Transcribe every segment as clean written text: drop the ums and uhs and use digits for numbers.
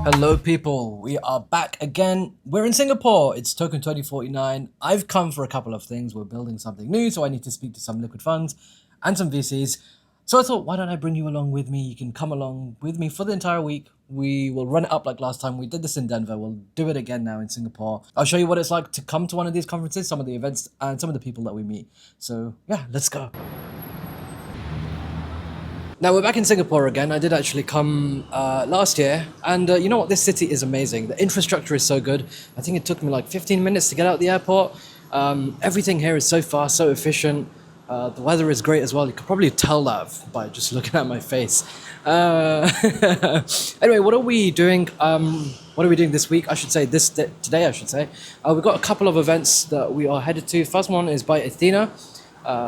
Hello people, we are back again. We're in Singapore. It's token 2049. I've come for a couple of things. We're building something new, so I need to speak to some liquid funds and some VCs. So I thought, why don't I bring you along with me? You can come along with me for the entire week. We will run it up like last time. We did this in Denver. We'll do it again now in Singapore. I'll show you what it's like to come to one of these conferences, some of the events, and some of the people that we meet. So yeah, let's go. Now we're back in Singapore again. I did actually come last year, and you know what? This city is amazing. The infrastructure is so good. I think it took me like 15 minutes to get out the airport. Everything here is so fast, so efficient. The weather is great as well. You could probably tell that by just looking at my face. Anyway, what are we doing? What are we doing this week? I should say today. I should say we've got a couple of events that we are headed to. First one is by Athena.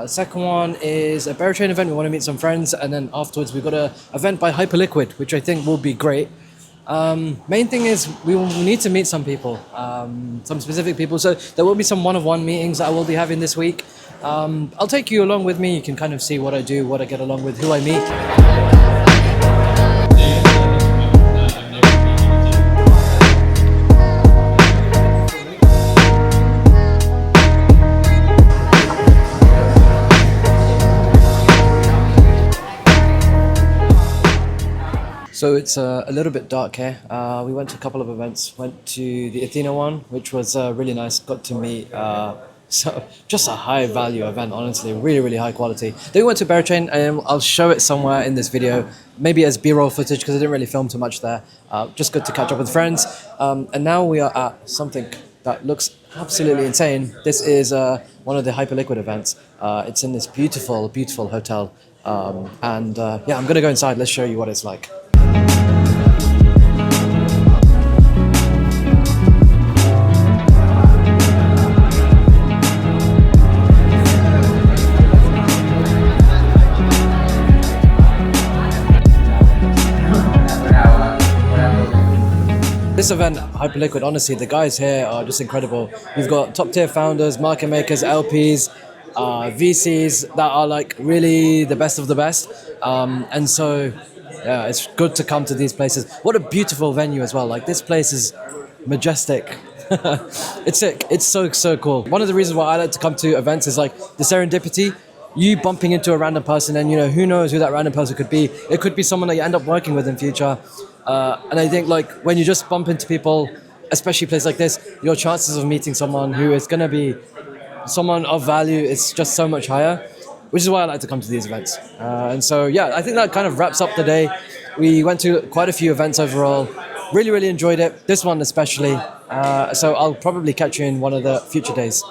Second one is a Bear Train event. We want to meet some friends, and then afterwards we've got an event by Hyperliquid, which I think will be great. Main thing is we will need to meet some people, some specific people. So there will be some one-on-one meetings that I will be having this week. I'll take you along with me. You can kind of see what I do, what I get along with, who I meet. So it's a little bit dark here. We went to a couple of events. Went to the Athena one, which was really nice. Got to meet so just a high value event, honestly, really, really high quality. Then we went to Bear Train, and I'll show it somewhere in this video, maybe as B-roll footage because I didn't really film too much there. Just good to catch up with friends. And now we are at something that looks absolutely insane. This is one of the Hyperliquid events. It's in this beautiful, beautiful hotel. And yeah, I'm gonna go inside. Let's show you what it's like. This event, Hyperliquid, honestly, the guys here are just incredible. You've got top tier founders, market makers, LPs, VCs that are like really the best of the best. And so, yeah, it's good to come to these places. What a beautiful venue as well. Like this place is majestic. It's sick. It's so cool. One of the reasons why I like to come to events is like the serendipity. You bumping into a random person, and you know, who knows who that random person could be. It could be someone that you end up working with in future. And I think like when you just bump into people, especially a place like this, your chances of meeting someone who is going to be someone of value is just so much higher, which is why I like to come to these events. And so, yeah, I think that kind of wraps up the day. We went to quite a few events overall. Really, really enjoyed it. This one especially. So I'll probably catch you in one of the future days.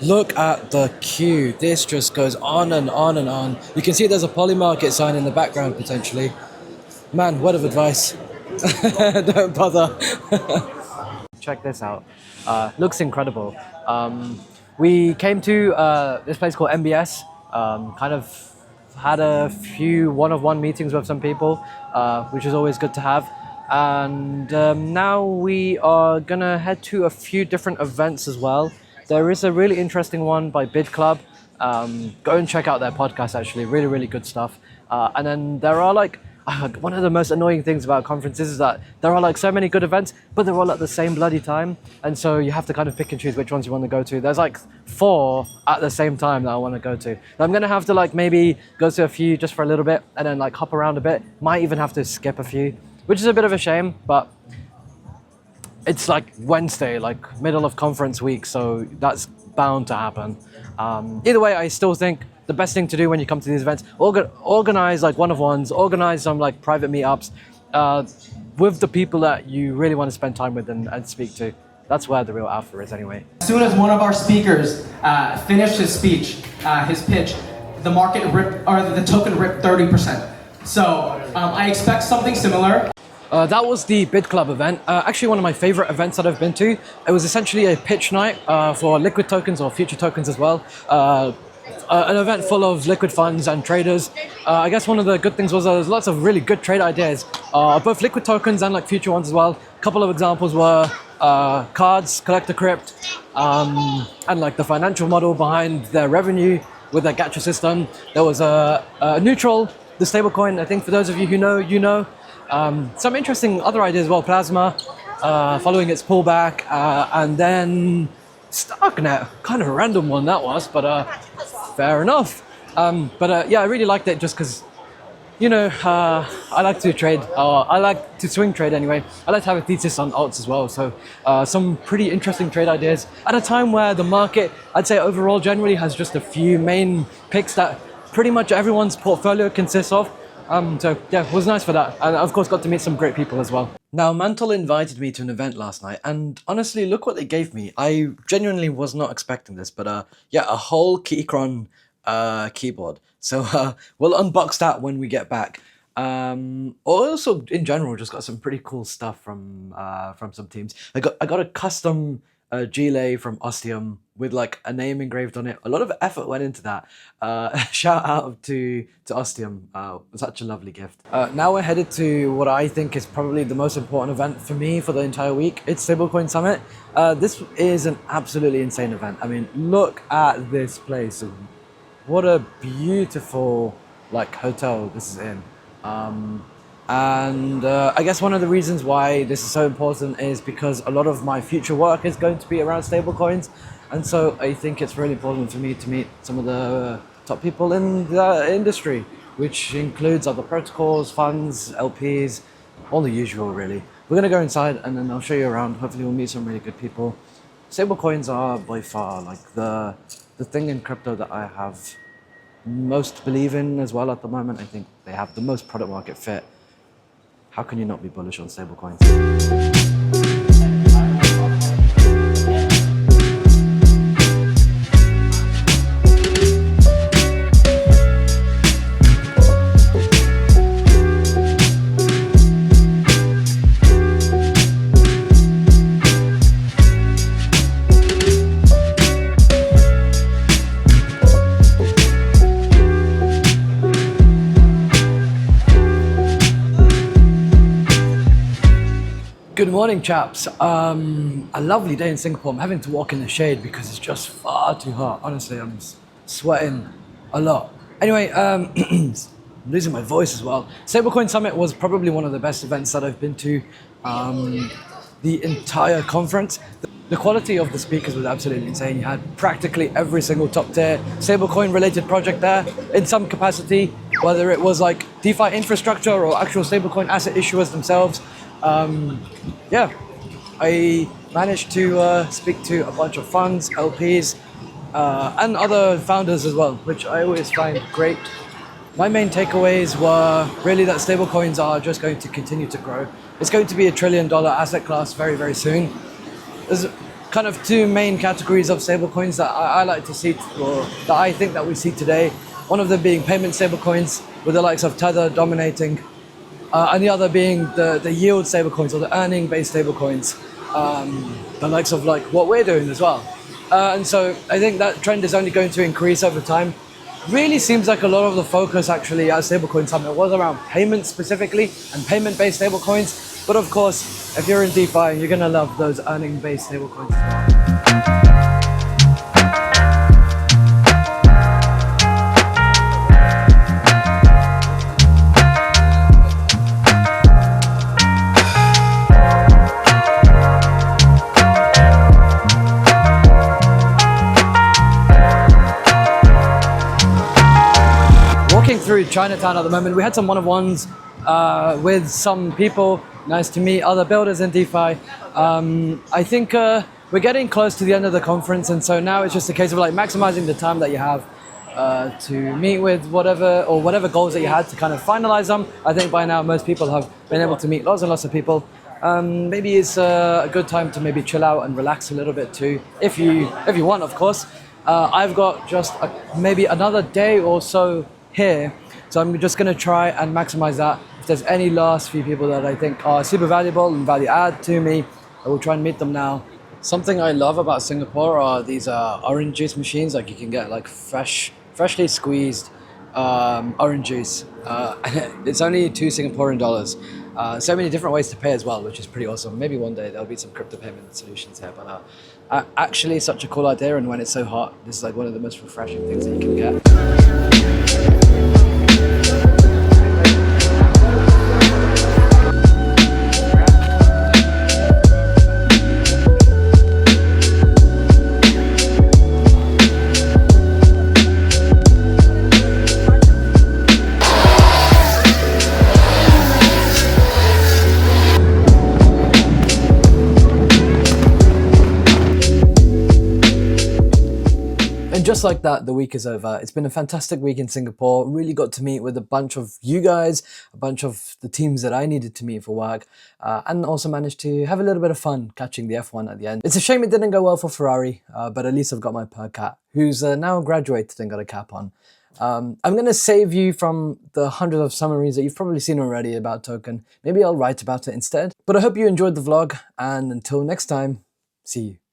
Look at the queue. This just goes on and on and on. You can see there's a Polymarket sign in the background potentially. Man, word of advice. Don't bother. Check this out. Looks incredible. We came to this place called MBS. Kind of had a few one-on-one meetings with some people, which is always good to have. And now we are gonna head to a few different events as well. There is a really interesting one by Bid Club. Go and check out their podcast, actually. Really, really good stuff. And then there are like, one of the most annoying things about conferences is that there are like so many good events, but they're all at the same bloody time. And so you have to kind of pick and choose which ones you want to go to. There's like 4 at the same time that I want to go to. And I'm going to have to like maybe go to a few just for a little bit and then like hop around a bit. Might even have to skip a few, which is a bit of a shame, but it's like Wednesday, like middle of conference week, so that's bound to happen. Either way, I still think the best thing to do when you come to these events, organize like one-on-ones, organize some like private meetups with the people that you really want to spend time with and speak to. That's where the real alpha is anyway. As soon as one of our speakers finished his speech, his pitch, the market ripped, or the token ripped 30%. So I expect something similar. That was the Bid Club event. Actually, one of my favorite events that I've been to. It was essentially a pitch night for liquid tokens or future tokens as well. an event full of liquid funds and traders. I guess one of the good things was there was lots of really good trade ideas, both liquid tokens and like future ones as well. A couple of examples were cards, collector crypt, and like the financial model behind their revenue with their gacha system. There was a neutral, the stablecoin. I think for those of you who know, you know. Some interesting other ideas as well. Plasma, following its pullback, and then Starknet. Kind of a random one that was, but fair enough. Yeah, I really liked it just because, you know, I like to trade. I like to swing trade anyway. I like to have a thesis on alts as well. So some pretty interesting trade ideas at a time where the market, I'd say overall, generally has just a few main picks that pretty much everyone's portfolio consists of. So yeah, it was nice for that. And of course got to meet some great people as well. Now, Mantle invited me to an event last night, and honestly, look what they gave me. I genuinely was not expecting this, but yeah, a whole Keychron keyboard. So we'll unbox that when we get back. Also, in general, just got some pretty cool stuff from some teams. I got a custom Gile from Ostium with like a name engraved on it. A lot of effort went into that. Shout out to Ostium. Such a lovely gift. Now we're headed to what I think is probably the most important event for me for the entire week. It's Stablecoin Summit. This is an absolutely insane event. I mean, look at this place. What a beautiful like hotel this is in. I guess one of the reasons why this is so important is because a lot of my future work is going to be around stablecoins, and so I think it's really important for me to meet some of the top people in the industry, which includes other protocols, funds, LPs, all the usual really. We're gonna go inside and then I'll show you around. Hopefully we'll meet some really good people. Stablecoins are by far like the thing in crypto that I have most believe in as well at the moment. I think they have the most product market fit. How can you not be bullish on stablecoins? Good morning, chaps. A lovely day in Singapore. I'm having to walk in the shade because it's just far too hot. Honestly, I'm sweating a lot. Anyway, I'm losing my voice as well. Stablecoin Summit was probably one of the best events that I've been to the entire conference. The quality of the speakers was absolutely insane. You had practically every single top tier stablecoin related project there in some capacity, whether it was like DeFi infrastructure or actual stablecoin asset issuers themselves. Yeah, I managed to speak to a bunch of funds, LPs, and other founders as well, which I always find great. My main takeaways were really that stablecoins are just going to continue to grow. It's going to be $1 trillion asset class very, very soon. There's kind of two main categories of stablecoins that I like to see, or that I think that we see today. One of them being payment stablecoins, with the likes of Tether dominating, and the other being the yield stablecoins or the earning-based stablecoins, the likes of like what we're doing as well. And so I think that trend is only going to increase over time. Really seems like a lot of the focus actually at Stablecoin Summit was around payments specifically and payment-based stablecoins. But of course, if you're in DeFi, you're gonna love those earning-based stablecoins as well. Through Chinatown at the moment. We had some one-on-ones with some people. Nice to meet other builders in DeFi. I think we're getting close to the end of the conference, and so now it's just a case of like maximizing the time that you have to meet with whatever goals that you had to kind of finalize them. I think by now most people have been able to meet lots and lots of people. Maybe it's a good time to maybe chill out and relax a little bit too, if you want, of course. I've got just maybe another day or so here, so I'm just going to try and maximize that. If there's any last few people that I think are super valuable and value add to me, I will try and meet them now. Something I love about Singapore are these orange juice machines. Like you can get like fresh freshly squeezed orange juice. It's only 2 Singaporean dollars. So many different ways to pay as well, which is pretty awesome. Maybe one day there'll be some crypto payment solutions here, but actually such a cool idea. And when it's so hot, this is like one of the most refreshing things that you can get. And just like that, the week is over. It's been a fantastic week in Singapore. Really got to meet with a bunch of you guys, a bunch of the teams that I needed to meet for work, and also managed to have a little bit of fun catching the F1 at the end. It's a shame it didn't go well for Ferrari, but at least I've got my per cat, who's now graduated and got a cap on. I'm going to save you from the hundreds of summaries that you've probably seen already about Token. Maybe I'll write about it instead. But I hope you enjoyed the vlog, and until next time, see you.